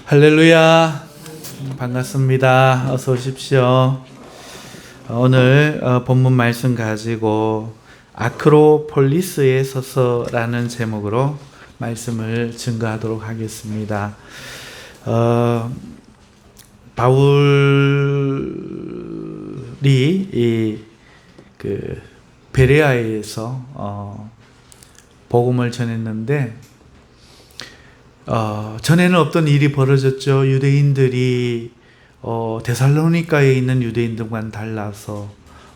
할렐루야. 반갑습니다. 어서 오십시오. 오늘 본문 말씀 가지고 아크로폴리스에 서서라는 제목으로 말씀을 증거하도록 하겠습니다. 바울이 베레아에서 복음을 전했는데 전에는 없던 일이 벌어졌죠. 유대인들이 데살로니가에 있는 유대인들과는 달라서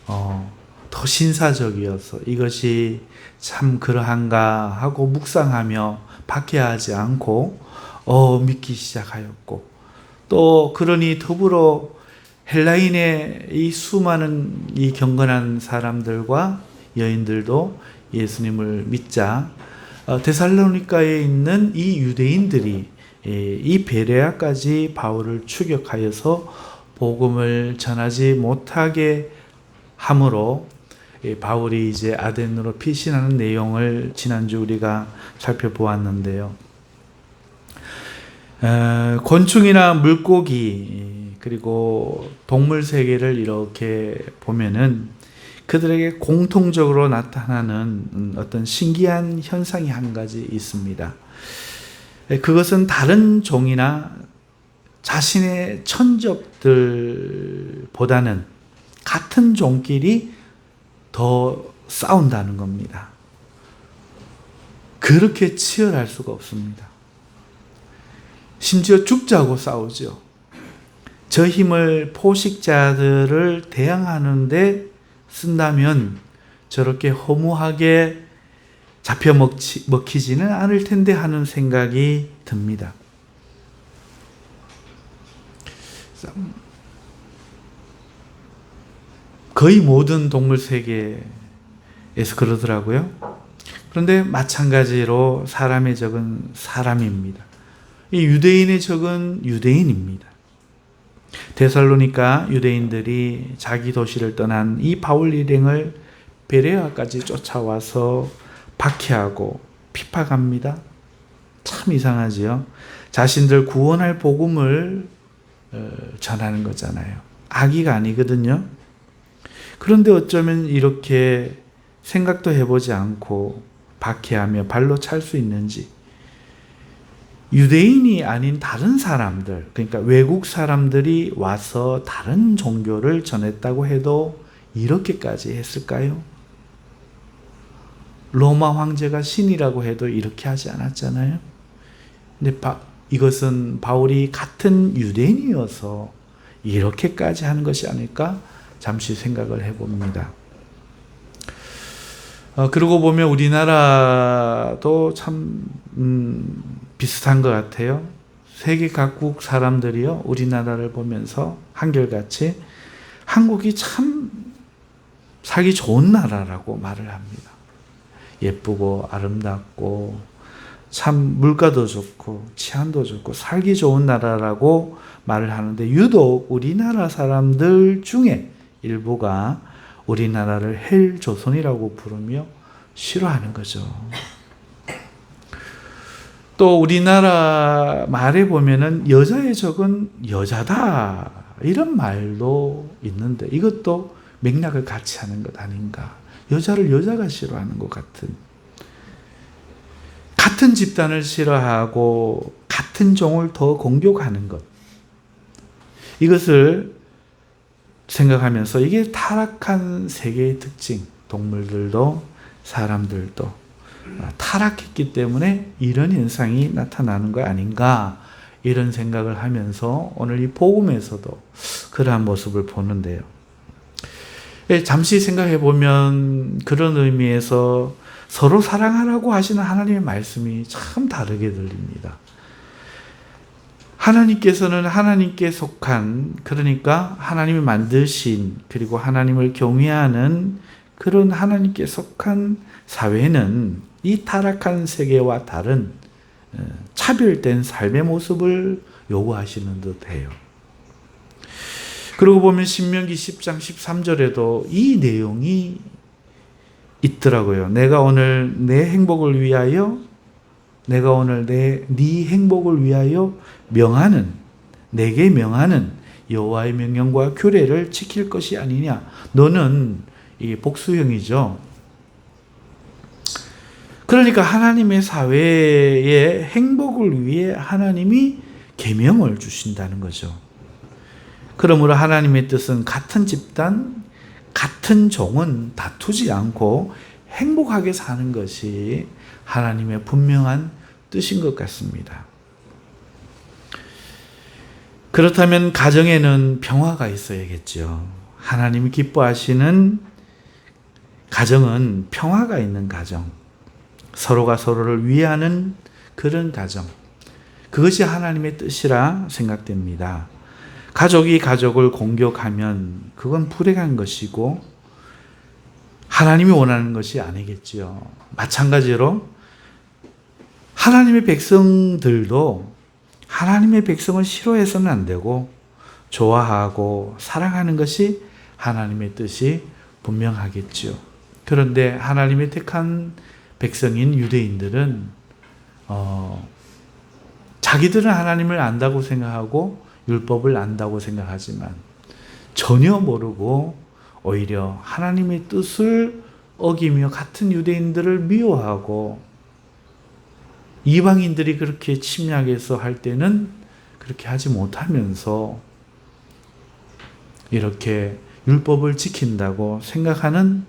더 신사적이어서 이것이 참 그러한가 하고 묵상하며 박해하지 않고 믿기 시작하였고, 또 그러니 더불어 헬라인의 이 수많은 이 경건한 사람들과 여인들도 예수님을 믿자 데살로니가에 있는 이 유대인들이 이 베레아까지 바울을 추격하여서 복음을 전하지 못하게 함으로 바울이 이제 아덴으로 피신하는 내용을 지난주 우리가 살펴보았는데요. 곤충이나 물고기 그리고 동물 세계를 이렇게 보면은 그들에게 공통적으로 나타나는 어떤 신기한 현상이 한 가지 있습니다. 그것은 다른 종이나 자신의 천적들보다는 같은 종끼리 더 싸운다는 겁니다. 그렇게 치열할 수가 없습니다. 심지어 죽자고 싸우죠. 저 힘을 포식자들을 대항하는데 쓴다면 저렇게 허무하게 잡혀 먹히지는 않을 텐데 하는 생각이 듭니다. 거의 모든 동물 세계에서 그러더라고요. 그런데 마찬가지로 사람의 적은 사람입니다. 이 유대인의 적은 유대인입니다. 데살로니가 유대인들이 자기 도시를 떠난 이 바울 일행을 베레아까지 쫓아와서 박해하고 핍박합니다. 참 이상하지요. 자신들 구원할 복음을 전하는 거잖아요. 악의가 아니거든요. 그런데 어쩌면 이렇게 생각도 해보지 않고 박해하며 발로 찰 수 있는지, 유대인이 아닌 다른 사람들, 그러니까 외국 사람들이 와서 다른 종교를 전했다고 해도 이렇게까지 했을까요? 로마 황제가 신이라고 해도 이렇게 하지 않았잖아요. 근데 이것은 바울이 같은 유대인이어서 이렇게까지 하는 것이 아닐까? 잠시 생각을 해봅니다. 그러고 보면 우리나라도 참 비슷한 것 같아요. 세계 각국 사람들이요, 우리나라를 보면서 한결같이 한국이 참 살기 좋은 나라라고 말을 합니다. 예쁘고 아름답고 참 물가도 좋고 치안도 좋고 살기 좋은 나라라고 말을 하는데, 유독 우리나라 사람들 중에 일부가 우리나라를 헬조선이라고 부르며 싫어하는 거죠. 또 우리나라 말에 보면은 여자의 적은 여자다 이런 말도 있는데, 이것도 맥락을 같이 하는 것 아닌가. 여자를 여자가 싫어하는 것 같은 집단을 싫어하고 같은 종을 더 공격하는 것, 이것을 생각하면서 이게 타락한 세계의 특징, 동물들도 사람들도 타락했기 때문에 이런 현상이 나타나는 거 아닌가, 이런 생각을 하면서 오늘 이 복음에서도 그러한 모습을 보는데요. 잠시 생각해 보면 그런 의미에서 서로 사랑하라고 하시는 하나님의 말씀이 참 다르게 들립니다. 하나님께서는 하나님께 속한, 그러니까 하나님이 만드신 그리고 하나님을 경외하는 그런 하나님께 속한 사회는 이 타락한 세계와 다른 차별된 삶의 모습을 요구하시는 듯해요. 그러고 보면 신명기 10장 13절에도 이 내용이 있더라고요. 내가 오늘 내 행복을 위하여 내가 오늘 네 행복을 위하여 내게 명하는 여호와의 명령과 규례를 지킬 것이 아니냐. 너는 이 복수형이죠. 그러니까 하나님의 사회의 행복을 위해 하나님이 계명을 주신다는 거죠. 그러므로 하나님의 뜻은 같은 집단, 같은 종은 다투지 않고 행복하게 사는 것이 하나님의 분명한 뜻인 것 같습니다. 그렇다면 가정에는 평화가 있어야겠죠. 하나님이 기뻐하시는 가정은 평화가 있는 가정, 서로가 서로를 위하는 그런 가정, 그것이 하나님의 뜻이라 생각됩니다. 가족이 가족을 공격하면 그건 불행한 것이고 하나님이 원하는 것이 아니겠지요. 마찬가지로 하나님의 백성들도 하나님의 백성을 싫어해서는 안 되고 좋아하고 사랑하는 것이 하나님의 뜻이 분명하겠죠. 그런데 하나님의 택한 백성인 유대인들은 자기들은 하나님을 안다고 생각하고 율법을 안다고 생각하지만 전혀 모르고 오히려 하나님의 뜻을 어기며 같은 유대인들을 미워하고 이방인들이 그렇게 침략해서 할 때는 그렇게 하지 못하면서 이렇게 율법을 지킨다고 생각하는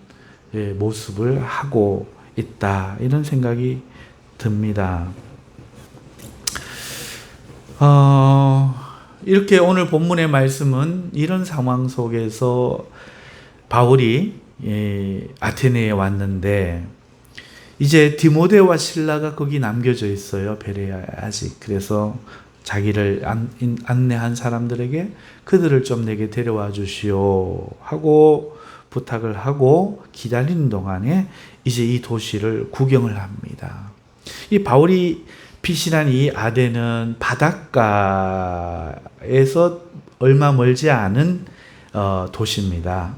모습을 하고 있다. 이런 생각이 듭니다. 이렇게 오늘 본문의 말씀은 이런 상황 속에서 바울이 아테네에 왔는데 이제 디모데와 실라가 거기 남겨져 있어요. 베레아에 아직. 그래서 자기를 안내한 사람들에게 그들을 좀 내게 데려와 주시오 하고 부탁을 하고 기다리는 동안에 이제 이 도시를 구경을 합니다. 이 바울이 피신한 이 아덴은 바닷가에서 얼마 멀지 않은 도시입니다.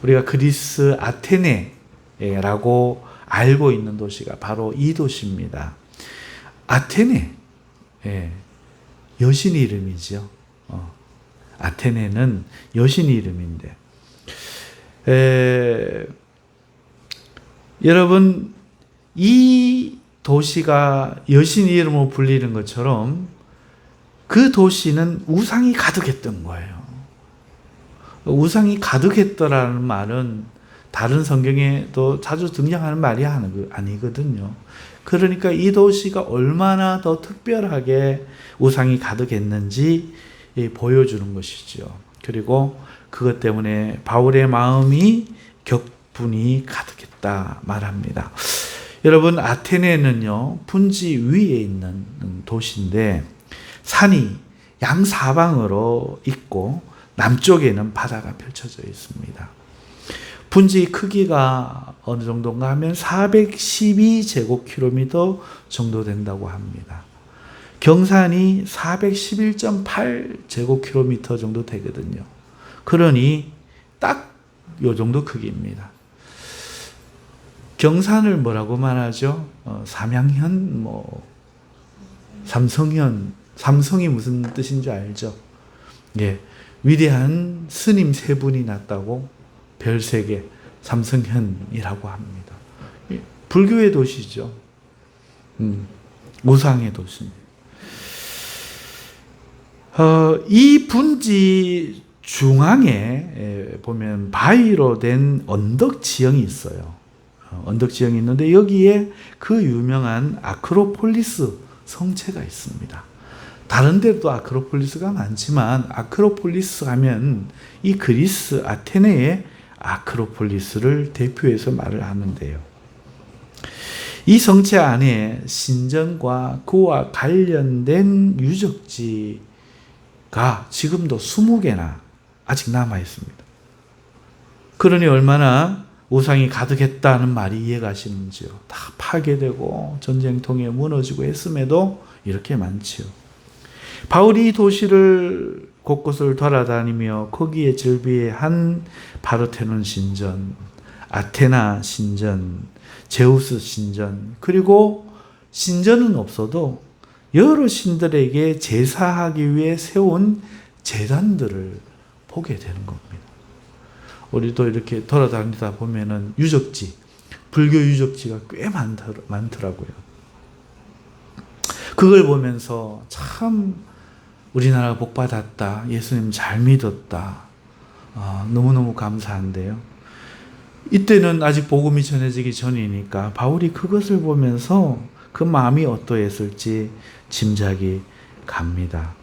우리가 그리스 아테네라고 알고 있는 도시가 바로 이 도시입니다. 아테네, 여신 이름이죠. 아테네는 여신 이름인데, 여러분 이 도시가 여신 이름으로 불리는 것처럼 그 도시는 우상이 가득했던 거예요. 우상이 가득했더라는 말은 다른 성경에도 자주 등장하는 말이 아니거든요. 그러니까 이 도시가 얼마나 더 특별하게 우상이 가득했는지 보여주는 것이죠. 그리고 그것 때문에 바울의 마음이 격분이 가득했다 말합니다. 여러분 아테네는요 분지 위에 있는 도시인데 산이 양사방으로 있고 남쪽에는 바다가 펼쳐져 있습니다. 분지 크기가 어느 정도인가 하면 412제곱킬로미터 정도 된다고 합니다. 경산이 411.8제곱킬로미터 정도 되거든요. 그러니 딱 요 정도 크기입니다. 경산을 뭐라고 말하죠? 삼양현, 삼성현, 삼성이 무슨 뜻인지 알죠? 예, 위대한 스님 세 분이 났다고 별 3개, 삼성현이라고 합니다. 예, 불교의 도시죠. 우상의 도시입니다. 이 분지 중앙에 보면 바위로 된 언덕 지형이 있어요. 언덕 지형이 있는데 여기에 그 유명한 아크로폴리스 성체가 있습니다. 다른 데도 아크로폴리스가 많지만 아크로폴리스 하면 이 그리스 아테네의 아크로폴리스를 대표해서 말을 하는데요. 이 성체 안에 신전과 그와 관련된 유적지가 지금도 20개나 아직 남아 있습니다. 그러니 얼마나 우상이 가득했다는 말이 이해가시는지요. 다 파괴되고 전쟁통에 무너지고 했음에도 이렇게 많지요. 바울이 도시를 곳곳을 돌아다니며 거기에 즐비한 파르테논 신전, 아테나 신전, 제우스 신전, 그리고 신전은 없어도 여러 신들에게 제사하기 위해 세운 제단들을 보게 되는 겁니다. 우리도 이렇게 돌아다니다 보면은 유적지, 불교 유적지가 꽤 많더라고요. 그걸 보면서 참 우리나라가 복받았다, 예수님 잘 믿었다, 너무너무 감사한데요. 이때는 아직 복음이 전해지기 전이니까 바울이 그것을 보면서 그 마음이 어떠했을지 짐작이 갑니다.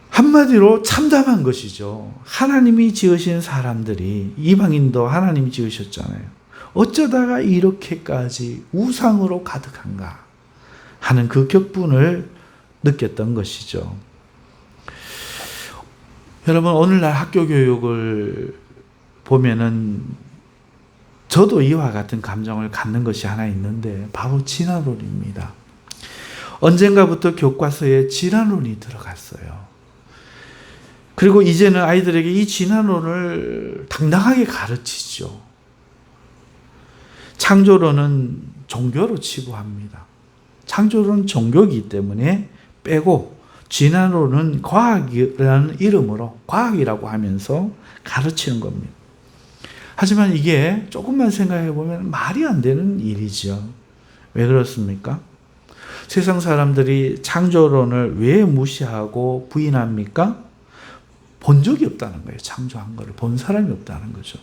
한마디로 참담한 것이죠. 하나님이 지으신 사람들이, 이방인도 하나님이 지으셨잖아요. 어쩌다가 이렇게까지 우상으로 가득한가 하는 그 격분을 느꼈던 것이죠. 여러분, 오늘날 학교 교육을 보면은 저도 이와 같은 감정을 갖는 것이 하나 있는데 바로 진화론입니다. 언젠가부터 교과서에 진화론이 들어갔어요. 그리고 이제는 아이들에게 이 진화론을 당당하게 가르치죠. 창조론은 종교로 치부합니다. 창조론은 종교이기 때문에 빼고 진화론은 과학이라는 이름으로 과학이라고 하면서 가르치는 겁니다. 하지만 이게 조금만 생각해 보면 말이 안 되는 일이죠. 왜 그렇습니까? 세상 사람들이 창조론을 왜 무시하고 부인합니까? 본 적이 없다는 거예요. 창조한 거를 본 사람이 없다는 거죠.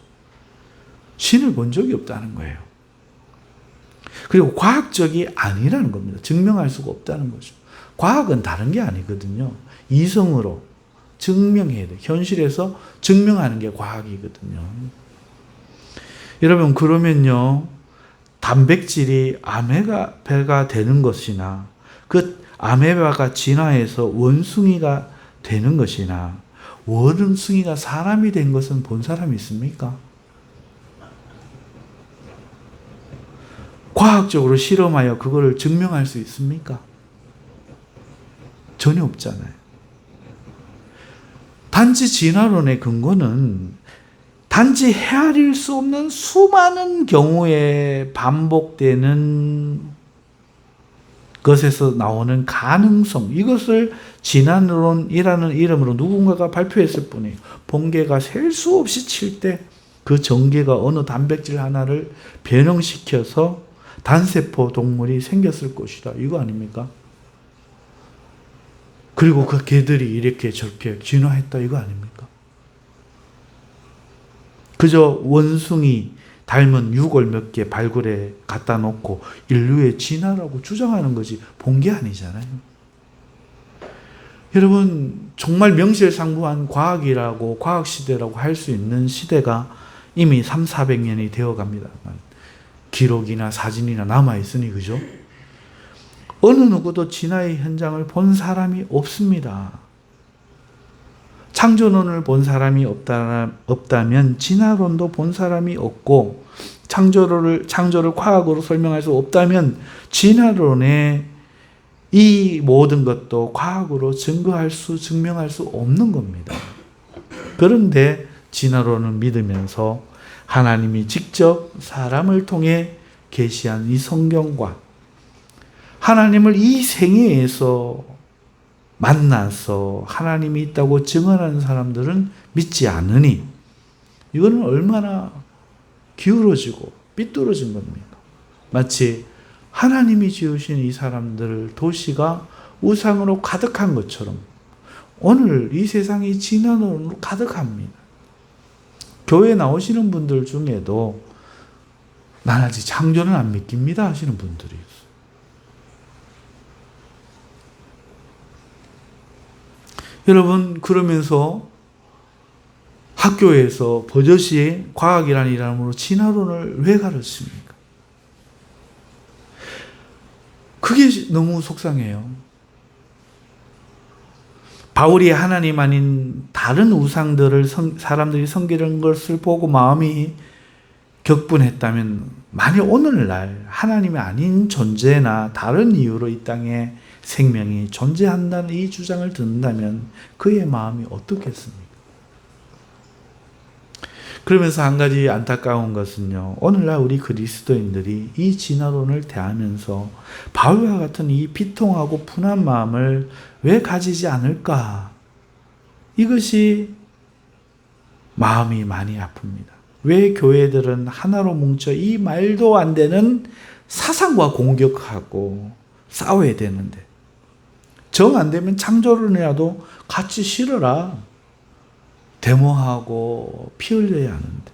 신을 본 적이 없다는 거예요. 그리고 과학적이 아니라는 겁니다. 증명할 수가 없다는 거죠. 과학은 다른 게 아니거든요. 이성으로 증명해야 돼요. 현실에서 증명하는 게 과학이거든요. 여러분, 그러면요, 단백질이 아메바가 되는 것이나 그 아메바가 진화해서 원숭이가 되는 것이나 원숭이가 사람이 된 것은 본 사람이 있습니까? 과학적으로 실험하여 그거를 증명할 수 있습니까? 전혀 없잖아요. 단지 진화론의 근거는 단지 헤아릴 수 없는 수많은 경우에 반복되는 것에서 나오는 가능성, 이것을 진화론이라는 이름으로 누군가가 발표했을 뿐이에요. 번개가 셀 수 없이 칠 때 그 전개가 어느 단백질 하나를 변형시켜서 단세포 동물이 생겼을 것이다. 이거 아닙니까? 그리고 그 개들이 이렇게 저렇게 진화했다. 이거 아닙니까? 그저 원숭이 닮은 유골 몇 개 발굴해 갖다 놓고 인류의 진화라고 주장하는 거지 본 게 아니잖아요. 여러분, 정말 명실상부한 과학이라고 과학시대라고 할 수 있는 시대가 이미 300~400년이 되어갑니다만 기록이나 사진이나 남아있으니, 그죠? 어느 누구도 진화의 현장을 본 사람이 없습니다. 창조론을 본 사람이 없다면 진화론도 본 사람이 없고, 창조를 과학으로 설명할 수 없다면 진화론의 이 모든 것도 과학으로 증명할 수 없는 겁니다. 그런데 진화론을 믿으면서 하나님이 직접 사람을 통해 계시한 이 성경과 하나님을 이 생애에서 만나서 하나님이 있다고 증언하는 사람들은 믿지 않으니, 이거는 얼마나 기울어지고 삐뚤어진 겁니까? 마치 하나님이 지으신 이 사람들 도시가 우상으로 가득한 것처럼 오늘 이 세상이 진화론으로 가득합니다. 교회 나오시는 분들 중에도 난 아직 창조는 안 믿깁니다 하시는 분들이 있어요. 여러분, 그러면서 학교에서 버젓이 과학이라는 이름으로 진화론을 왜 가르칩니까? 그게 너무 속상해요. 바울이 하나님 아닌 다른 우상들을 사람들이 섬기는 것을 보고 마음이 격분했다면, 만약 오늘날 하나님이 아닌 존재나 다른 이유로 이 땅에 생명이 존재한다는 이 주장을 듣는다면 그의 마음이 어떻겠습니까? 그러면서 한 가지 안타까운 것은요, 오늘날 우리 그리스도인들이 이 진화론을 대하면서 바울과 같은 이 비통하고 분한 마음을 왜 가지지 않을까? 이것이 마음이 많이 아픕니다. 왜 교회들은 하나로 뭉쳐 이 말도 안 되는 사상과 공격하고 싸워야 되는데, 정 안 되면 창조론이라도 같이 실어라. 데모하고 피 흘려야 하는데.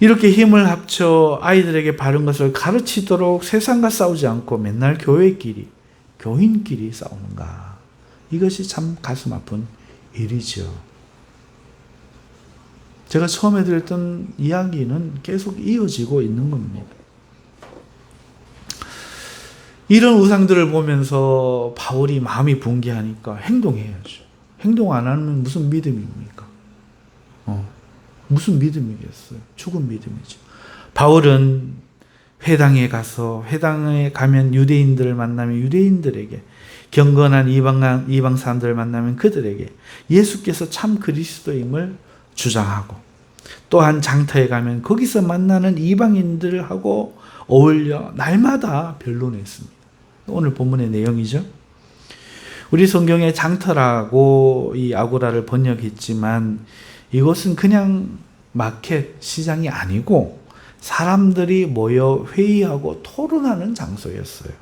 이렇게 힘을 합쳐 아이들에게 바른 것을 가르치도록 세상과 싸우지 않고 맨날 교회끼리, 교인끼리 싸우는가. 이것이 참 가슴 아픈 일이죠. 제가 처음에 드렸던 이야기는 계속 이어지고 있는 겁니다. 이런 우상들을 보면서 바울이 마음이 붕괴하니까 행동해야죠. 행동 안 하면 무슨 믿음입니까? 무슨 믿음이겠어요? 죽은 믿음이죠. 바울은 회당에 가면 유대인들을 만나면 유대인들에게, 경건한 이방 사람들을 만나면 그들에게 예수께서 참 그리스도임을 주장하고, 또한 장터에 가면 거기서 만나는 이방인들하고 어울려 날마다 변론했습니다. 오늘 본문의 내용이죠. 우리 성경에 장터라고 이 아고라를 번역했지만 이것은 그냥 마켓, 시장이 아니고 사람들이 모여 회의하고 토론하는 장소였어요.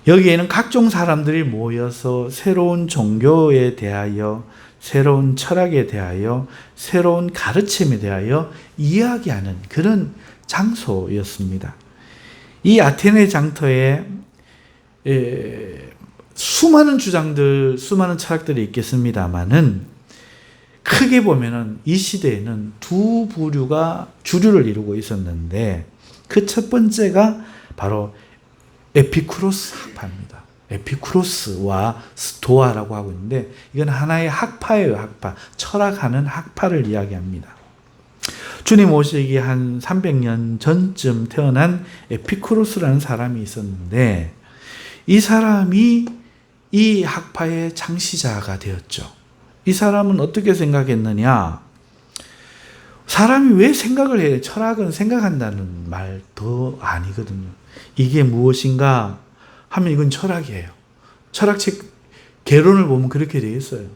여기에는 각종 사람들이 모여서 새로운 종교에 대하여, 새로운 철학에 대하여, 새로운 가르침에 대하여 이야기하는 그런 장소였습니다. 이 아테네 장터에 수많은 주장들, 수많은 철학들이 있겠습니다만은 크게 보면은 이 시대에는 두 부류가 주류를 이루고 있었는데 그 첫 번째가 바로 에피쿠로스 학파입니다. 에피쿠로스와 스토아라고 하고 있는데 이건 하나의 학파예요. 학파. 철학하는 학파를 이야기합니다. 주님 오시기 한 300년 전쯤 태어난 에피쿠로스라는 사람이 있었는데 이 사람이 이 학파의 창시자가 되었죠. 이 사람은 어떻게 생각했느냐? 사람이 왜 생각을 해야 돼? 철학은 생각한다는 말 더 아니거든요. 이게 무엇인가 하면 이건 철학이에요. 철학책 개론을 보면 그렇게 되어 있어요.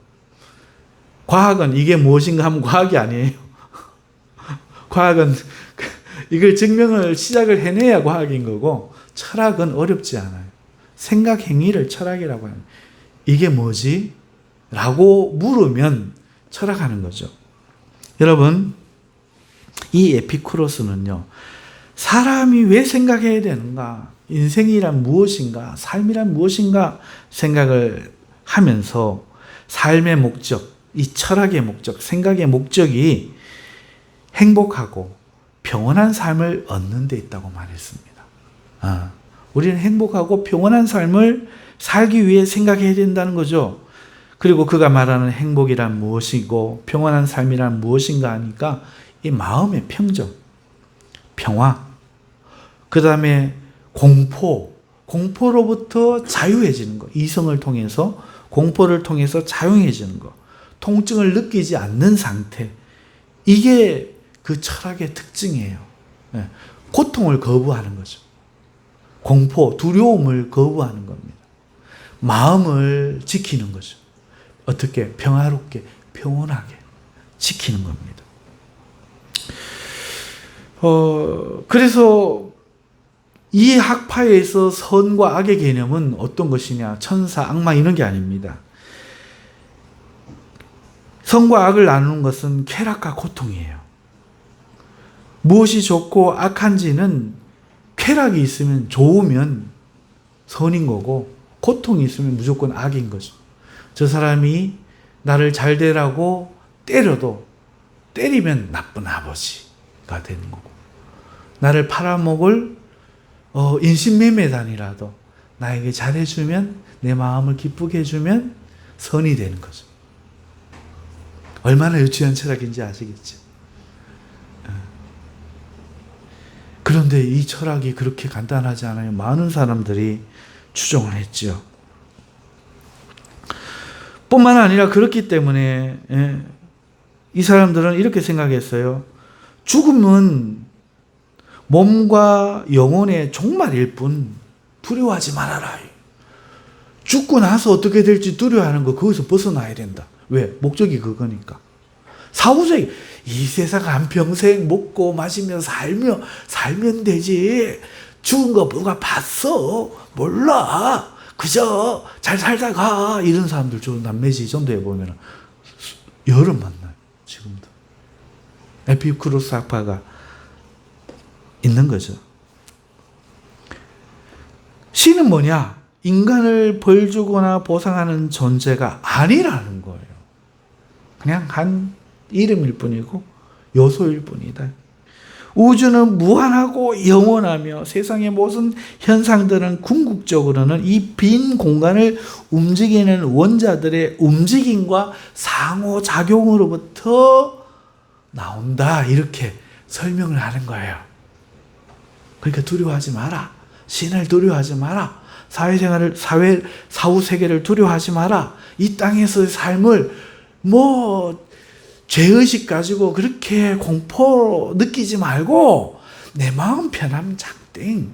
과학은 이게 무엇인가 하면 과학이 아니에요. 과학은 이걸 증명을 시작을 해내야 과학인 거고 철학은 어렵지 않아요. 생각 행위를 철학이라고 합니다. 이게 뭐지? 라고 물으면 철학하는 거죠. 여러분, 이 에피쿠로스는요, 사람이 왜 생각해야 되는가? 인생이란 무엇인가? 삶이란 무엇인가? 생각을 하면서 삶의 목적, 이 철학의 목적, 생각의 목적이 행복하고 평온한 삶을 얻는 데 있다고 말했습니다. 우리는 행복하고 평온한 삶을 살기 위해 생각해야 된다는 거죠. 그리고 그가 말하는 행복이란 무엇이고 평온한 삶이란 무엇인가 하니까 이 마음의 평정, 평화, 그 다음에 공포로부터 자유해지는 것, 이성을 통해서 공포를 통해서 자유해지는 것, 통증을 느끼지 않는 상태, 이게 그 철학의 특징이에요. 고통을 거부하는 거죠. 공포, 두려움을 거부하는 겁니다. 마음을 지키는 거죠. 어떻게? 평화롭게, 평온하게 지키는 겁니다. 그래서 이 학파에서 선과 악의 개념은 어떤 것이냐? 천사, 악마 이런 게 아닙니다. 선과 악을 나누는 것은 쾌락과 고통이에요. 무엇이 좋고 악한지는 쾌락이 있으면 좋으면 선인 거고 고통이 있으면 무조건 악인 거죠. 저 사람이 나를 잘 되라고 때리면 나쁜 아버지가 되는 거고, 나를 팔아먹을 인신매매단이라도 나에게 잘해주면, 내 마음을 기쁘게 해주면 선이 되는 거죠. 얼마나 유치한 철학인지 아시겠죠? 그런데 이 철학이 그렇게 간단하지 않아요. 많은 사람들이 추종을 했죠. 뿐만 아니라 그렇기 때문에 이 사람들은 이렇게 생각했어요. 죽음은 몸과 영혼의 종말일 뿐 두려워하지 말아라. 죽고 나서 어떻게 될지 두려워하는 거 거기서 벗어나야 된다. 왜? 목적이 그거니까. 사후세계, 이 세상 한평생 먹고 마시며 살면 되지. 죽은 거 누가 봤어? 몰라. 그저 잘 살다가. 이런 사람들 저 남매지 전도에 보면 여러 만나요. 지금도. 에피쿠로스 학파가 있는 거죠. 신은 뭐냐? 인간을 벌주거나 보상하는 존재가 아니라는 거예요. 그냥 한 이름일 뿐이고 요소일 뿐이다. 우주는 무한하고 영원하며 세상의 모든 현상들은 궁극적으로는 이 빈 공간을 움직이는 원자들의 움직임과 상호작용으로부터 나온다. 이렇게 설명을 하는 거예요. 그러니까 두려워하지 마라. 신을 두려워하지 마라. 사회생활을, 사후세계를 두려워하지 마라. 이 땅에서의 삶을 죄의식 가지고 그렇게 공포 느끼지 말고 내 마음 편하면 장땡.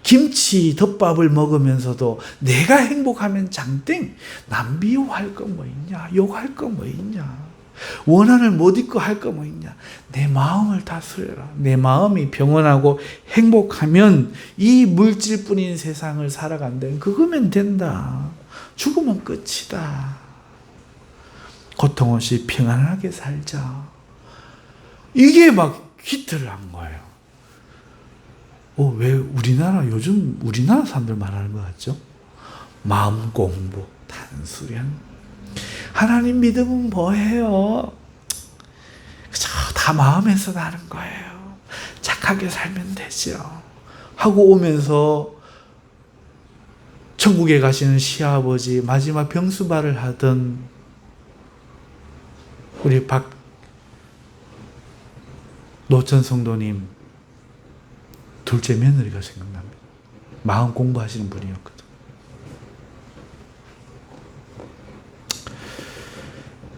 김치 덮밥을 먹으면서도 내가 행복하면 장땡. 남 미워할 거 뭐 있냐? 욕할 거 뭐 있냐? 원한을 못 잊고 할 거 뭐 있냐? 내 마음을 다스려라. 내 마음이 평온하고 행복하면 이 물질뿐인 세상을 살아간다. 그거면 된다. 죽으면 끝이다. 고통 없이 평안하게 살자. 이게 막 히트를 한 거예요. 왜 요즘 우리나라 사람들 말하는 것 같죠? 마음 공부, 단수련. 하나님 믿음은 뭐예요? 그저 다 마음에서 나는 거예요. 착하게 살면 되죠. 하고 오면서 천국에 가시는 시아버지 마지막 병수발을 하던 우리 노천 성도님 둘째 며느리가 생각납니다. 마음 공부하시는 분이었거든.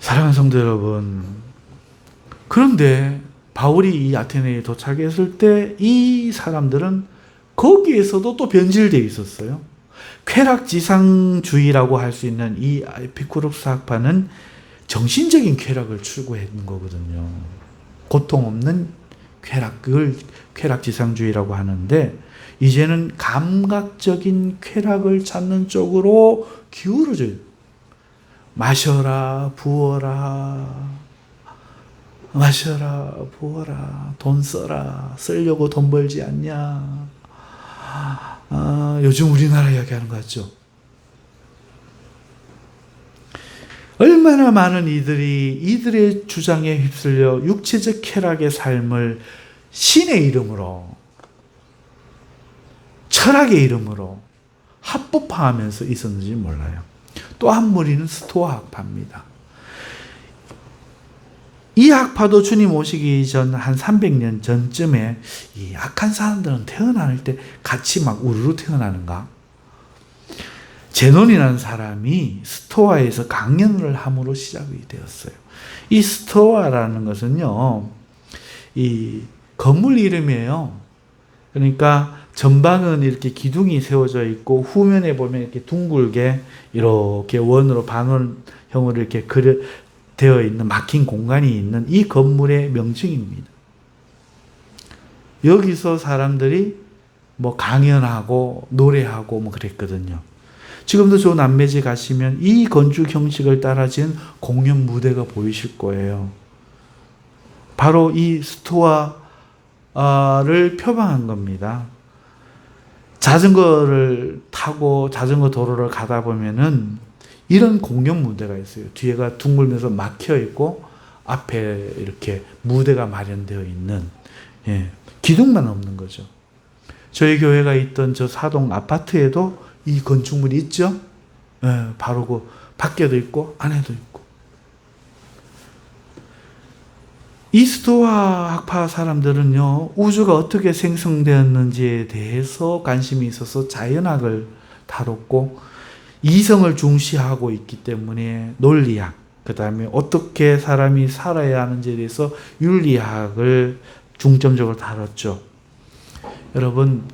사랑하는 성도 여러분, 그런데 바울이 이 아테네에 도착했을 때 이 사람들은 거기에서도 또 변질되어 있었어요. 쾌락지상주의라고 할 수 있는 이 에피쿠로스 학파는 정신적인 쾌락을 추구했는 거거든요. 고통 없는 쾌락, 그걸 쾌락지상주의라고 하는데 이제는 감각적인 쾌락을 찾는 쪽으로 기울어져요. 마셔라, 부어라. 마셔라, 부어라. 돈 써라. 쓰려고 돈 벌지 않냐. 요즘 우리나라 이야기하는 것 같죠? 얼마나 많은 이들의 주장에 휩쓸려 육체적 쾌락의 삶을 신의 이름으로, 철학의 이름으로 합법화하면서 있었는지 몰라요. 또 한 무리는 스토아 학파입니다. 이 학파도 주님 오시기 전 한 300년 전쯤에 이 악한 사람들은 태어날 때 같이 막 우르르 태어나는가? 제논이라는 사람이 스토아에서 강연을 함으로 시작이 되었어요. 이 스토아라는 것은요, 이 건물 이름이에요. 그러니까 전방은 이렇게 기둥이 세워져 있고 후면에 보면 이렇게 둥글게 이렇게 원으로 반원형으로 이렇게 되어 있는 막힌 공간이 있는 이 건물의 명칭입니다. 여기서 사람들이 강연하고 노래하고 그랬거든요. 지금도 저 남매지 가시면 이 건축 형식을 따라 지은 공연 무대가 보이실 거예요. 바로 이 스토아를 표방한 겁니다. 자전거를 타고 자전거 도로를 가다 보면은 이런 공연 무대가 있어요. 뒤에가 둥글면서 막혀 있고 앞에 이렇게 무대가 마련되어 있는, 기둥만 없는 거죠. 저희 교회가 있던 저 사동 아파트에도 이 건축물이 있죠. 바로 그 밖에도 있고 안에도 있고. 이 스토아 학파 사람들은요, 우주가 어떻게 생성되었는지에 대해서 관심이 있어서 자연학을 다뤘고 이성을 중시하고 있기 때문에 논리학, 그 다음에 어떻게 사람이 살아야 하는지에 대해서 윤리학을 중점적으로 다뤘죠. 여러분,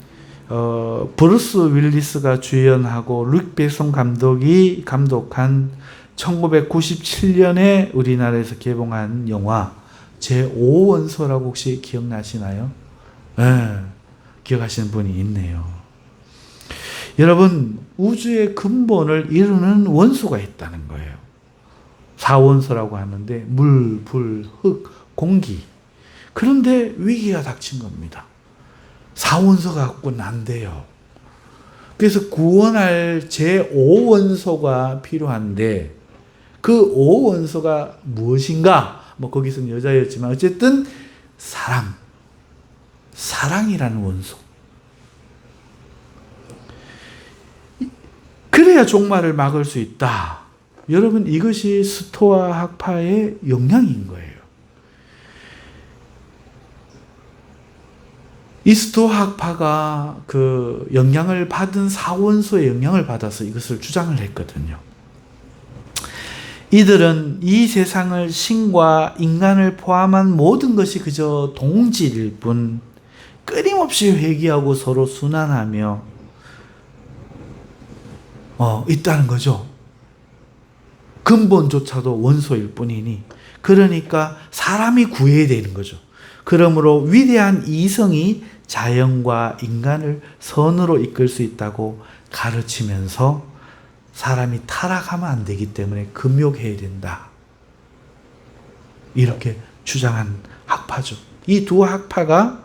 브루스 윌리스가 주연하고 룩 베송 감독이 감독한 1997년에 우리나라에서 개봉한 영화 제5원소라고 혹시 기억나시나요? 네, 기억하시는 분이 있네요. 여러분, 우주의 근본을 이루는 원소가 있다는 거예요. 4원소라고 하는데 물, 불, 흙, 공기. 그런데 위기가 닥친 겁니다. 4원소 갖고는 안 돼요. 그래서 구원할 제5원소가 필요한데 그 5원소가 무엇인가? 뭐 거기서는 여자였지만 어쨌든 사랑이라는 원소. 그래야 종말을 막을 수 있다. 여러분, 이것이 스토아 학파의 영향인 거예요. 이 스토아 학파가 그 영향을 받은 4원소의 영향을 받아서 이것을 주장을 했거든요. 이들은 이 세상을 신과 인간을 포함한 모든 것이 그저 동질일 뿐 끊임없이 회귀하고 서로 순환하며 있다는 거죠. 근본조차도 원소일 뿐이니, 그러니까 사람이 구해야 되는 거죠. 그러므로 위대한 이성이 자연과 인간을 선으로 이끌 수 있다고 가르치면서 사람이 타락하면 안 되기 때문에 금욕해야 된다. 이렇게 주장한 학파죠. 이 두 학파가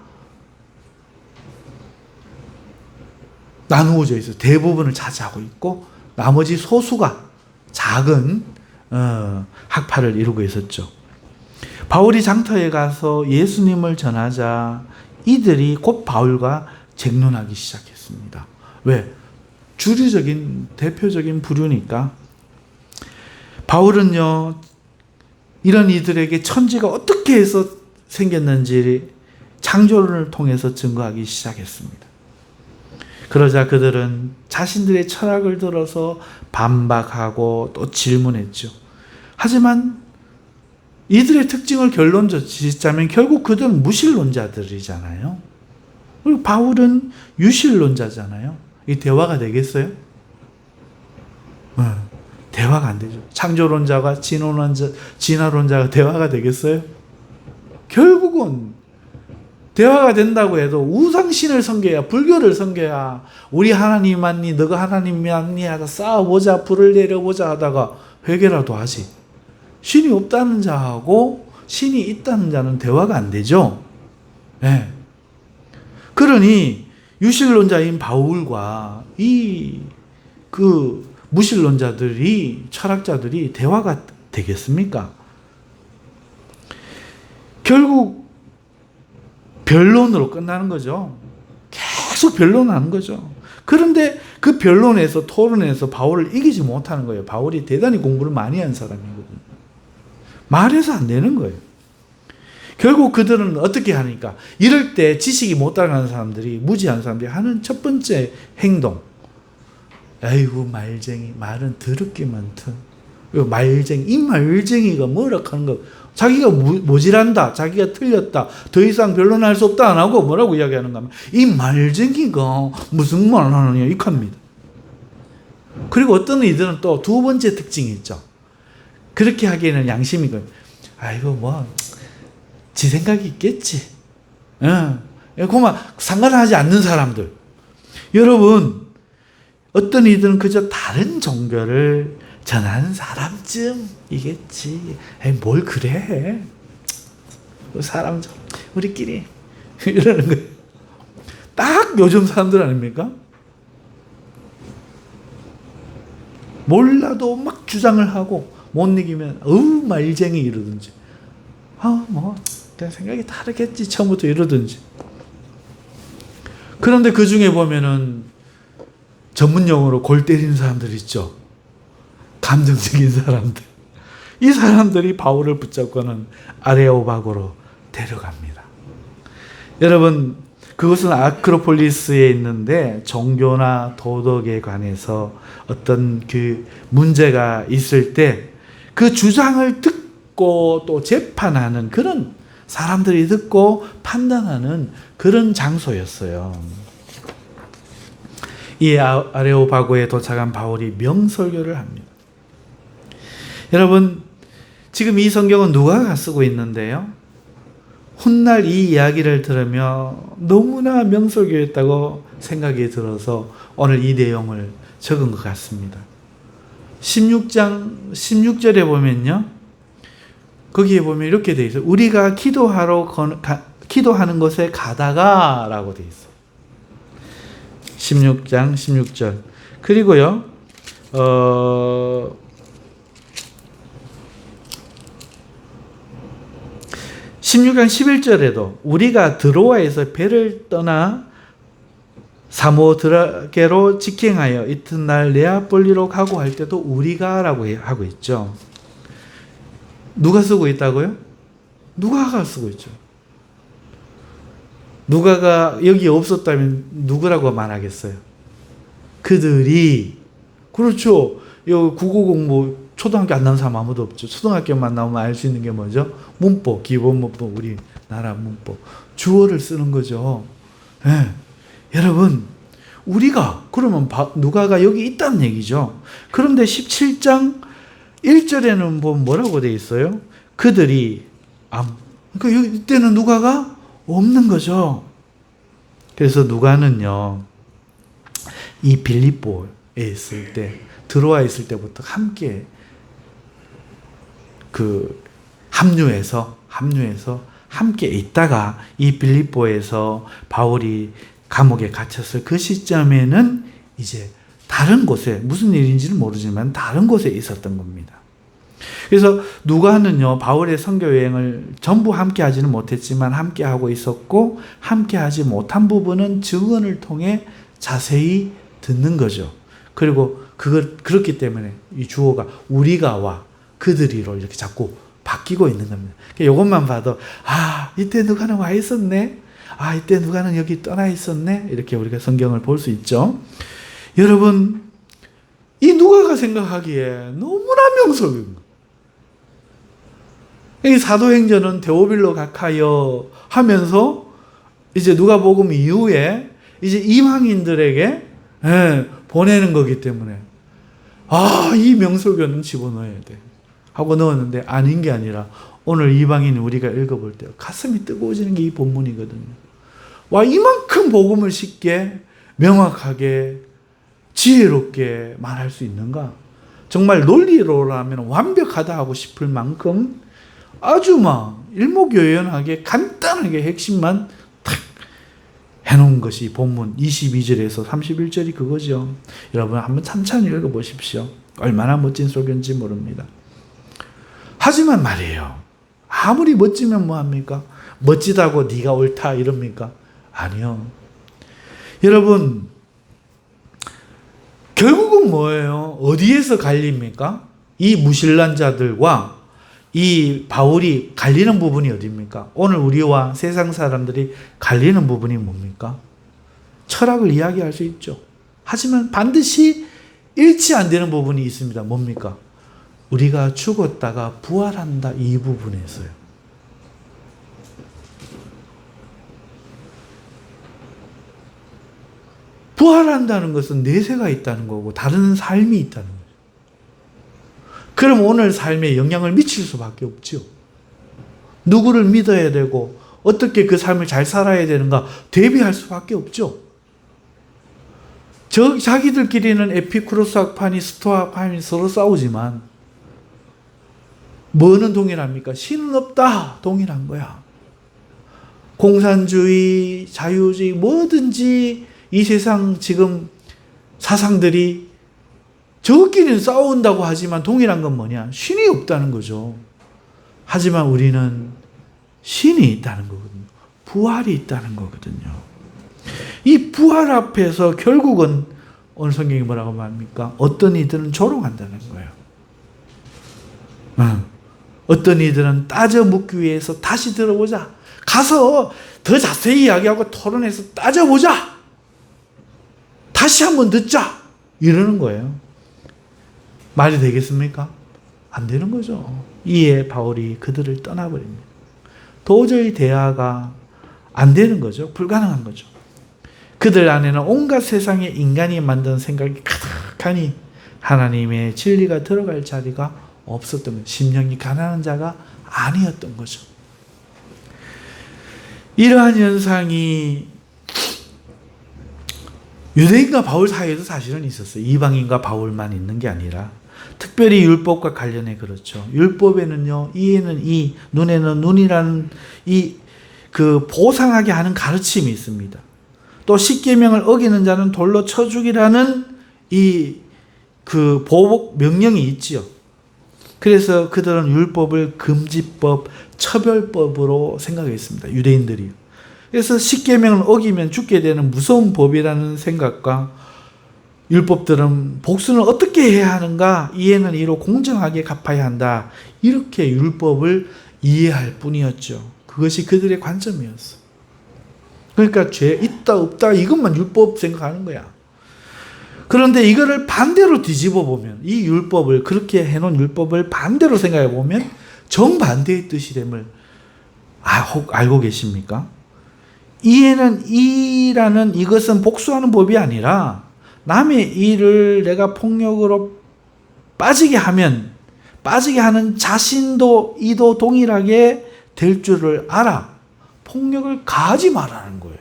나누어져 있어요. 대부분을 차지하고 있고 나머지 소수가 작은 학파를 이루고 있었죠. 바울이 장터에 가서 예수님을 전하자 이들이 곧 바울과 쟁론하기 시작했습니다. 왜? 주류적인 대표적인 부류니까. 바울은요, 이런 이들에게 천지가 어떻게 해서 생겼는지 창조론을 통해서 증거하기 시작했습니다. 그러자 그들은 자신들의 철학을 들어서 반박하고 또 질문했죠. 하지만 이들의 특징을 결론적으로 짓자면 결국 그들은 무신론자들이잖아요. 그리고 바울은 유신론자잖아요. 이 대화가 되겠어요? 대화가 안 되죠. 창조론자가 진화론자가 대화가 되겠어요? 결국은 대화가 된다고 해도 우상신을 섬겨야, 불교를 섬겨야 우리 하나님 맞니 너가 하나님 맞니 하다 싸워보자, 불을 내려보자 하다가 회개라도 하지. 신이 없다는 자하고 신이 있다는 자는 대화가 안 되죠. 네. 그러니 유신론자인 바울과 그 무신론자들이, 철학자들이 대화가 되겠습니까? 결국 변론으로 끝나는 거죠. 계속 변론하는 거죠. 그런데 그 변론에서, 토론에서 바울을 이기지 못하는 거예요. 바울이 대단히 공부를 많이 한 사람이거든요. 말해서 안 되는 거예요. 결국 그들은 어떻게 하니까, 이럴 때 지식이 못 따라가는 사람들이, 무지한 사람들이 하는 첫 번째 행동. 아이고 말쟁이, 말은 더럽게 많다. 이 말쟁이가 뭐라 하는 거. 자기가 모질한다, 자기가 틀렸다, 더 이상 변론할 수 없다 안 하고 뭐라고 이야기하는가 하면 이 말쟁이가 무슨 말을 하느냐 이겁니다. 그리고 어떤 이들은 또 두 번째 특징이 있죠. 그렇게 하기에는 양심이 아이고 뭐 지 생각이 있겠지. 그만 상관하지 않는 사람들. 여러분, 어떤 이들은 그저 다른 종교를 전하는 사람쯤이겠지. 뭘 그래? 사람 우리끼리 이러는 거예요. 딱 요즘 사람들 아닙니까? 몰라도 막 주장을 하고 못 이기면 말쟁이 이러든지, 뭐 내 생각이 다르겠지 처음부터 이러든지. 그런데 그 중에 보면은 전문 용어로 골 때리는 사람들 있죠. 감정적인 사람들. 이 사람들이 바울을 붙잡고는 아레오바고로 데려갑니다. 여러분, 그것은 아크로폴리스에 있는데 종교나 도덕에 관해서 어떤 그 문제가 있을 때 그 주장을 듣고 또 재판하는 그런 사람들이 듣고 판단하는 그런 장소였어요. 이 아레오파고에 도착한 바울이 명설교를 합니다. 여러분, 지금 이 성경은 누가가 쓰고 있는데요. 훗날 이 이야기를 들으며 너무나 명설교였다고 생각이 들어서 오늘 이 내용을 적은 것 같습니다. 16장 16절에 보면요. 거기에 보면 이렇게 되어 있어요. 우리가 기도하는 곳에 가다가 라고 되어 있어요. 16장 16절. 그리고요. 16장 11절에도 우리가 드로아에서 배를 떠나 사모드라게로 직행하여 이튿날 네아폴리로 가고 할 때도 우리가 라고 하고 있죠. 누가 쓰고 있다고요? 누가가 쓰고 있죠. 누가가 여기 없었다면 누구라고 말하겠어요? 그들이. 그렇죠. 여기 990 뭐 초등학교 안 나온 사람 아무도 없죠. 초등학교만 나오면 알 수 있는 게 뭐죠? 문법, 기본 문법, 우리나라 문법. 주어를 쓰는 거죠. 네. 여러분, 우리가 그러면 누가가 여기 있다는 얘기죠. 그런데 17장 1절에는 보면 뭐라고 되어 있어요? 그들이 그러니까 여기 이때는 누가가 없는 거죠. 그래서 누가는요, 이 빌립보에 있을 때, 드로아에 있을 때부터 함께 합류해서 함께 있다가 이 빌립보에서 바울이 감옥에 갇혔을 그 시점에는 이제 다른 곳에, 무슨 일인지는 모르지만 다른 곳에 있었던 겁니다. 그래서 누가는요, 바울의 선교 여행을 전부 함께 하지는 못했지만 함께 하고 있었고, 함께 하지 못한 부분은 증언을 통해 자세히 듣는 거죠. 그리고 그렇기 때문에 이 주어가 우리가와 그들이로 이렇게 자꾸 바뀌고 있는 겁니다. 이것만 봐도, 이때 누가는 와 있었네. 이때 누가는 여기 떠나 있었네. 이렇게 우리가 성경을 볼 수 있죠. 여러분, 이 누가가 생각하기에 너무나 명석인 거예요. 이 사도행전은 데오빌로 각하여 하면서 이제 누가복음 이후에 이제 이방인들에게 보내는 거기 때문에 이 명설교는 집어넣어야 돼 하고 넣었는데 아닌 게 아니라 오늘 이방인 우리가 읽어볼 때 가슴이 뜨거워지는 게 이 본문이거든요. 와, 이만큼 복음을 쉽게 명확하게 지혜롭게 말할 수 있는가? 정말 논리로라면 완벽하다 하고 싶을 만큼 아주 막 일목요연하게 간단하게 핵심만 탁 해놓은 것이 본문 22절에서 31절이 그거죠. 여러분 한번 찬찬히 읽어보십시오. 얼마나 멋진 설교인지 모릅니다. 하지만 말이에요. 아무리 멋지면 뭐합니까? 멋지다고 네가 옳다 이럽니까? 아니요. 여러분, 결국은 뭐예요? 어디에서 갈립니까? 이 무신론자들과 이 바울이 갈리는 부분이 어디입니까? 오늘 우리와 세상 사람들이 갈리는 부분이 뭡니까? 철학을 이야기할 수 있죠. 하지만 반드시 일치 안 되는 부분이 있습니다. 뭡니까? 우리가 죽었다가 부활한다, 이 부분에서요. 부활한다는 것은 내세가 있다는 거고 다른 삶이 있다는 거죠. 그럼 오늘 삶에 영향을 미칠 수밖에 없죠. 누구를 믿어야 되고 어떻게 그 삶을 잘 살아야 되는가 대비할 수밖에 없죠. 자기들끼리는 에피쿠로스 학파니 스토아 학파니 서로 싸우지만 뭐는 동일합니까? 신은 없다, 동일한 거야. 공산주의, 자유주의, 뭐든지 이 세상 지금 사상들이 저끼리는 싸운다고 하지만 동일한 건 뭐냐? 신이 없다는 거죠. 하지만 우리는 신이 있다는 거거든요. 부활이 있다는 거거든요. 이 부활 앞에서 결국은 오늘 성경이 뭐라고 말합니까? 어떤 이들은 조롱한다는 거예요. 어떤 이들은 따져 묻기 위해서 다시 들어보자. 가서 더 자세히 이야기하고 토론해서 따져보자. 다시 한번 듣자. 이러는 거예요. 말이 되겠습니까? 안 되는 거죠. 이에 바울이 그들을 떠나버립니다. 도저히 대화가 안 되는 거죠. 불가능한 거죠. 그들 안에는 온갖 세상의 인간이 만든 생각이 가득하니 하나님의 진리가 들어갈 자리가 없었던 거죠. 심령이 가난한 자가 아니었던 거죠. 이러한 현상이 유대인과 바울 사이에도 사실은 있었어요. 이방인과 바울만 있는 게 아니라 특별히 율법과 관련해 그렇죠. 율법에는요, 이에는 이, 눈에는 눈이라는 그 보상하게 하는 가르침이 있습니다. 또 십계명을 어기는 자는 돌로 쳐 죽이라는 그 보복 명령이 있지요. 그래서 그들은 율법을 금지법, 처벌법으로 생각했습니다. 유대인들이. 그래서 십계명을 어기면 죽게 되는 무서운 법이라는 생각과 율법들은 복수는 어떻게 해야 하는가? 이에는 이로 공정하게 갚아야 한다. 이렇게 율법을 이해할 뿐이었죠. 그것이 그들의 관점이었어. 그러니까 죄 있다 없다 이것만 율법 생각하는 거야. 그런데 이거를 반대로 뒤집어 보면, 이 율법을, 그렇게 해놓은 율법을 반대로 생각해 보면 정반대의 뜻이 됨을 혹 알고 계십니까? 이에는 이라는 이것은 복수하는 법이 아니라 남의 일을 내가 폭력으로 빠지게 하면 빠지게 하는 자신도 이도 동일하게 될 줄을 알아. 폭력을 가하지 말라는 거예요.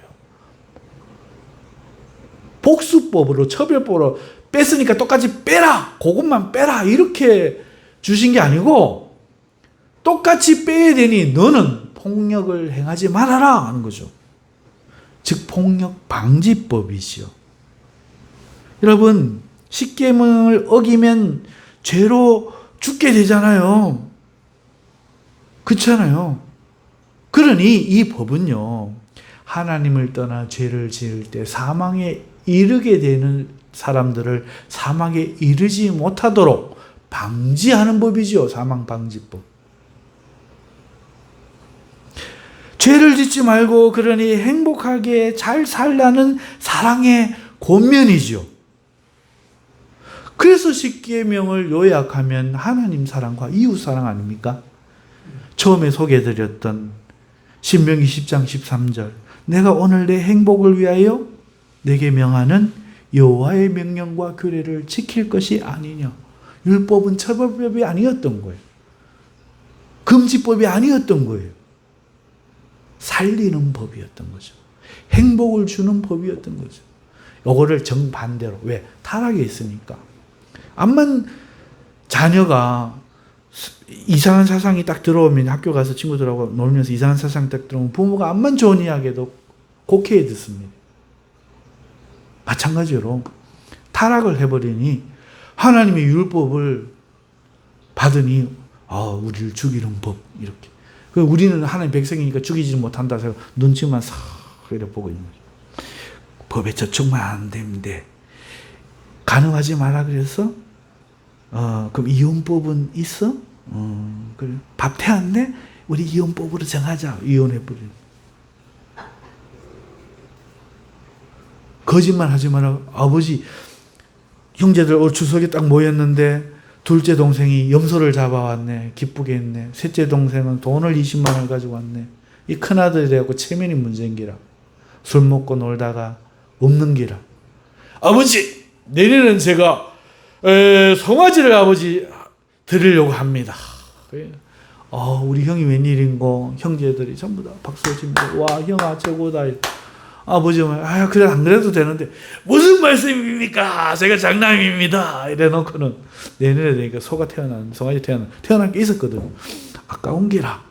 복수법으로, 처벌법으로 뺐으니까 똑같이 빼라! 그것만 빼라! 이렇게 주신 게 아니고 똑같이 빼야 되니 너는 폭력을 행하지 말아라! 하는 거죠. 즉 폭력 방지법이지요. 여러분, 십계명을 어기면 죄로 죽게 되잖아요. 그렇잖아요. 그러니 이 법은요, 하나님을 떠나 죄를 지을 때 사망에 이르게 되는 사람들을 사망에 이르지 못하도록 방지하는 법이죠. 사망 방지법. 죄를 짓지 말고 그러니 행복하게 잘 살라는 사랑의 권면이죠. 그래서 십계명을 요약하면 하나님 사랑과 이웃 사랑 아닙니까? 처음에 소개해드렸던 신명기 10장 13절, 내가 오늘 내 행복을 위하여 내게 명하는 여호와의 명령과 규례를 지킬 것이 아니냐. 율법은 처벌법이 아니었던 거예요. 금지법이 아니었던 거예요. 살리는 법이었던 거죠. 행복을 주는 법이었던 거죠. 요거를 정반대로. 왜? 타락에 있으니까. 암만 자녀가 이상한 사상이 딱 들어오면, 학교 가서 친구들하고 놀면서 이상한 사상이 딱 들어오면 부모가 암만 좋은 이야기도 곡해해 듣습니다. 마찬가지로 타락을 해버리니 하나님의 율법을 받으니 우리를 죽이는 법, 이렇게. 우리는 하나님 백성이니까 죽이지 못한다 해서 눈치만 싹 이렇게 보고 있는 거죠. 법에 저촉만 안 되는데 가능하지 마라 그래서 그럼 이혼법은 있어? 그래. 밥 태웠네? 우리 이혼법으로 정하자. 이혼해버리는. 거짓말 하지 마라. 아버지, 형제들 추석에 딱 모였는데 둘째 동생이 염소를 잡아왔네. 기쁘게 했네. 셋째 동생은 돈을 20만 원을 가지고 왔네. 이 큰아들이 되고 체면이 문제인 기라. 술 먹고 놀다가 없는 기라. 아버지, 내년은 제가 송아지를 아버지 드리려고 합니다. 우리 형이 웬일인고. 형제들이 전부 다 박수 치면서 와, 형아 최고다. 아버지 그래 안 그래도 되는데 무슨 말씀입니까? 제가 장남입니다. 이래놓고는 내년에 되니까 송아지 태어난 게 있었거든. 아까운 기라.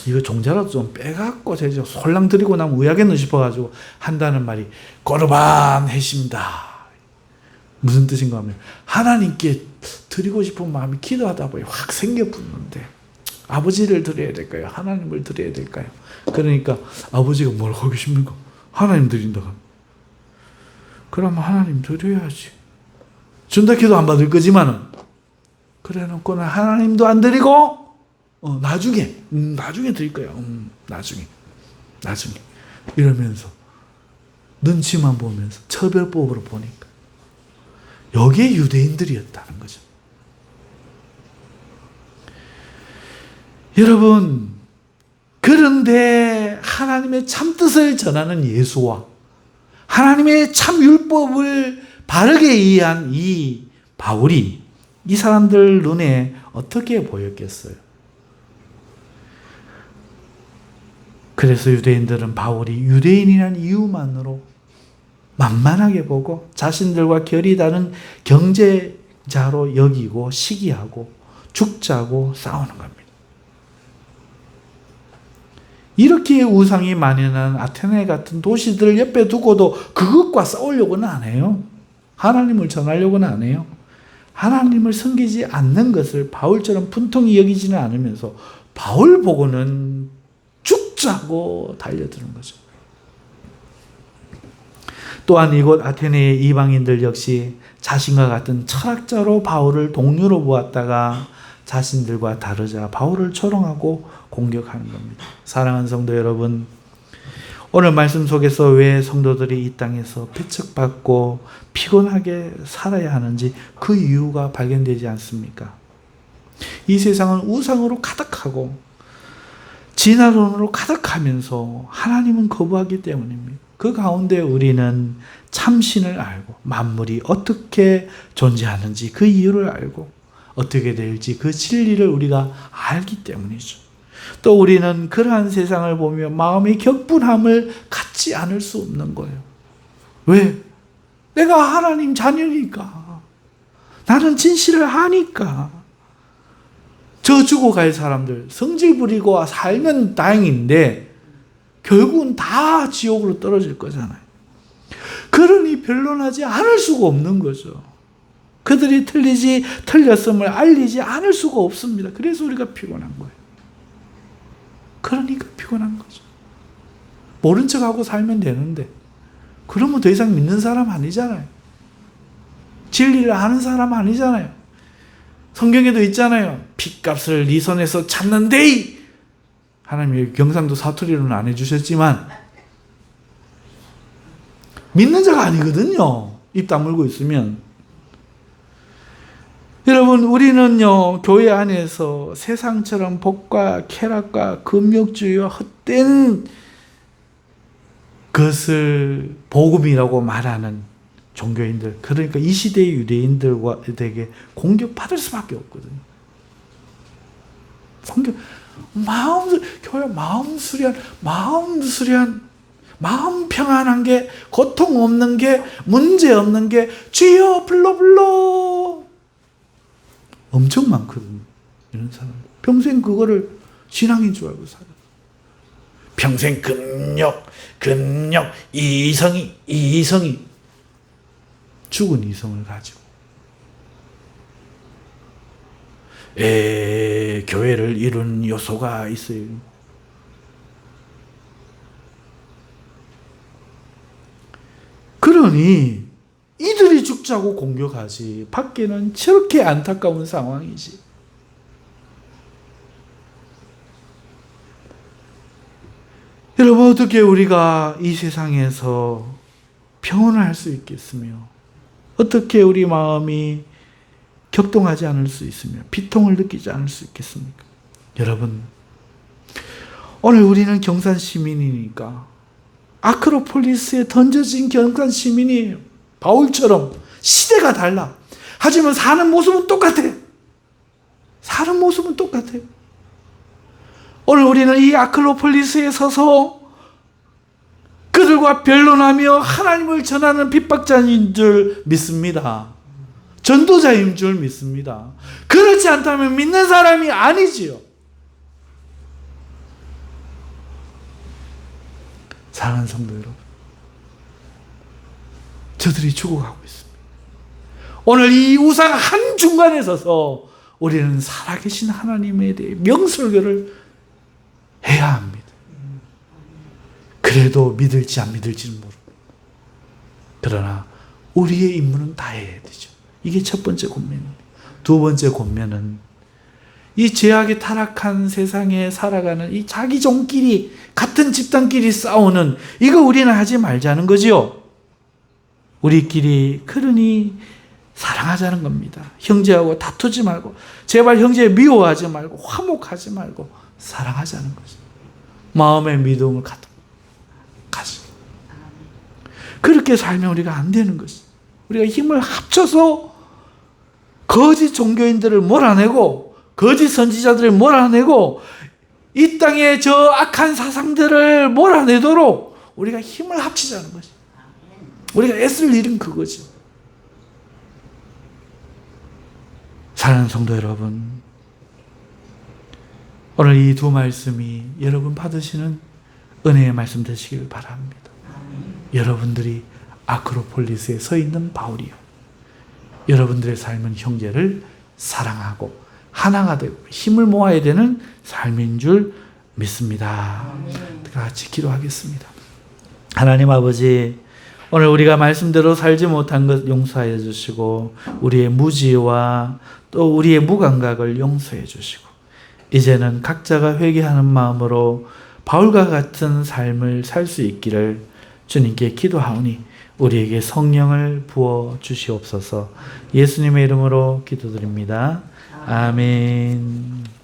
이거 종자라도 좀 빼갖고 제가 솔랑 드리고 나면 의하겠노 싶어가지고 한다는 말이 고르반해십니다. 무슨 뜻인가 하면 하나님께 드리고 싶은 마음이 기도하다 보니 확 생겨붙는데 아버지를 드려야 될까요? 하나님을 드려야 될까요? 그러니까 아버지가 뭘 하고 계십니까? 하나님 드린다고. 그러면 하나님 드려야지. 준다 기도 안 받을 거지만은 그래 놓고는 하나님도 안 드리고 나중에 드릴 거야. 나중에 이러면서 눈치만 보면서 처벌법으로 보니까 여기에 유대인들이었다는 거죠. 여러분, 그런데 하나님의 참 뜻을 전하는 예수와 하나님의 참 율법을 바르게 이해한 이 바울이 이 사람들 눈에 어떻게 보였겠어요? 그래서 유대인들은 바울이 유대인이라는 이유만으로 만만하게 보고 자신들과 결이 다른 경제자로 여기고 시기하고 죽자고 싸우는 겁니다. 이렇게 우상이 만연한 아테네 같은 도시들을 옆에 두고도 그것과 싸우려고는 안 해요. 하나님을 전하려고는 안 해요. 하나님을 섬기지 않는 것을 바울처럼 분통히 여기지는 않으면서 바울 보고는 죽자고 달려드는 거죠. 또한 이곳 아테네의 이방인들 역시 자신과 같은 철학자로 바울을 동료로 보았다가 자신들과 다르자 바울을 조롱하고 공격하는 겁니다. 사랑하는 성도 여러분, 오늘 말씀 속에서 왜 성도들이 이 땅에서 배척받고 피곤하게 살아야 하는지 그 이유가 발견되지 않습니까? 이 세상은 우상으로 가득하고 진화론으로 가득하면서 하나님은 거부하기 때문입니다. 그 가운데 우리는 참신을 알고 만물이 어떻게 존재하는지 그 이유를 알고 어떻게 될지 그 진리를 우리가 알기 때문이죠. 또 우리는 그러한 세상을 보며 마음의 격분함을 갖지 않을 수 없는 거예요. 왜? 내가 하나님 자녀니까. 나는 진실을 하니까. 져주고 갈 사람들, 성질 부리고 살면 다행인데 결국은 다 지옥으로 떨어질 거잖아요. 그러니 변론하지 않을 수가 없는 거죠. 그들이 틀렸음을 알리지 않을 수가 없습니다. 그래서 우리가 피곤한 거예요. 그러니까 피곤한 거죠. 모른 척하고 살면 되는데 그러면 더 이상 믿는 사람 아니잖아요. 진리를 아는 사람 아니잖아요. 성경에도 있잖아요. 핏값을 네 손에서 찾는데 하나님이 경상도 사투리로는 안 해주셨지만 믿는 자가 아니거든요. 입 다물고 있으면. 여러분, 우리는요, 교회 안에서 세상처럼 복과 쾌락과 금욕주의와 헛된 것을 복음이라고 말하는 종교인들, 그러니까 이 시대의 유대인들에게 공격받을 수밖에 없거든요. 교회 마음 수련, 마음 평안한 게, 고통 없는 게, 문제 없는 게, 주여 불러. 엄청 많거든요. 이런 사람. 평생 그거를 신앙인 줄 알고 살아요. 평생 근력, 이성이. 죽은 이성을 가지고. 교회를 이룬 요소가 있어요. 그러니 이들이 죽자고 공격하지 밖에는 저렇게 안타까운 상황이지. 여러분, 어떻게 우리가 이 세상에서 평온을 할 수 있겠으며 어떻게 우리 마음이 격동하지 않을 수 있으며 비통을 느끼지 않을 수 있겠습니까? 여러분, 오늘 우리는 경산 시민이니까 아크로폴리스에 던져진 경산 시민이에요. 바울처럼 시대가 달라. 하지만 사는 모습은 똑같아요. 오늘 우리는 이 아크로폴리스에 서서 그들과 변론하며 하나님을 전하는 핍박자인 줄 믿습니다. 전도자인 줄 믿습니다. 그렇지 않다면 믿는 사람이 아니지요. 사랑하는 성도 여러분, 저들이 죽어가고 있습니다. 오늘 이 우상 한중간에 서서 우리는 살아계신 하나님에 대해 명설교를 해야 합니다. 그래도 믿을지 안 믿을지는 모르고, 그러나 우리의 임무는 다해야 되죠. 이게 첫 번째 권면입니다. 두 번째 권면은 이 죄악에 타락한 세상에 살아가는 이 자기 종끼리, 같은 집단끼리 싸우는, 이거 우리는 하지 말자는 거지요. 우리끼리 그러니 사랑하자는 겁니다. 형제하고 다투지 말고, 제발 형제 미워하지 말고, 화목하지 말고 사랑하자는 거죠. 마음의 믿음을 가지. 그렇게 살면 우리가 안 되는 것이. 우리가 힘을 합쳐서 거짓 종교인들을 몰아내고, 거짓 선지자들을 몰아내고, 이 땅의 저 악한 사상들을 몰아내도록 우리가 힘을 합치자는 것이. 우리가 애쓸 일은 그거죠. 사랑하는 성도 여러분, 오늘 이 두 말씀이 여러분 받으시는 은혜의 말씀 되시길 바랍니다. 여러분들이 아크로폴리스에 서 있는 바울이요, 여러분들의 삶은 형제를 사랑하고 하나가 되고 힘을 모아야 되는 삶인 줄 믿습니다. 같이 기도하겠습니다. 하나님 아버지, 오늘 우리가 말씀대로 살지 못한 것 용서해 주시고, 우리의 무지와 또 우리의 무감각을 용서해 주시고, 이제는 각자가 회개하는 마음으로 바울과 같은 삶을 살 수 있기를 주님께 기도하오니 우리에게 성령을 부어 주시옵소서. 예수님의 이름으로 기도드립니다. 아멘.